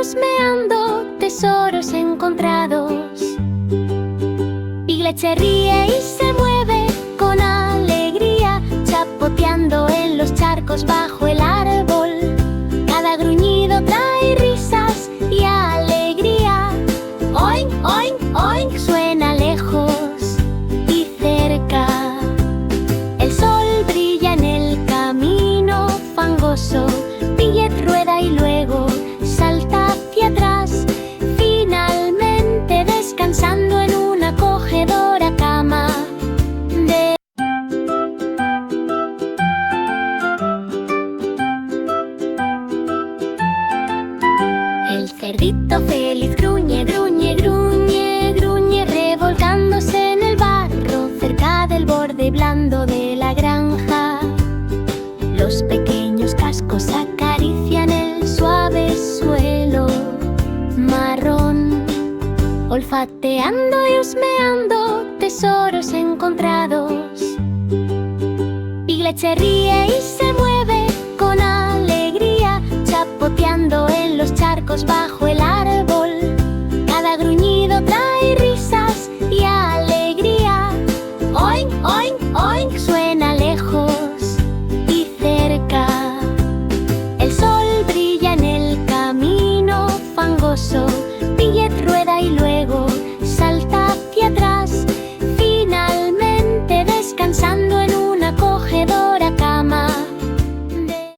husmeando tesoros encontrados. Piglet se ríe y se mueve con alegría, chapoteando en los charcos bajo el árbol. Cada gruñido trae risas y alegría. Oink, oink, oink, suena lejos y cerca. El sol brilla en el camino fangoso. Piglet rueda y luego salta hacia atrás, finalmente descansando en una acogedora cama. El cerdito feliz gruñe, gruñe, gruñe, gruñe, revolcándose en el barro cerca del borde blando de la granja. Los pequeños cascos acarician el suave suelo marrón, olfateando y husmeando tesoros encontrados. Piglet se ríe y se mueve con alegría, chapoteando en los charcos bajo el árbol.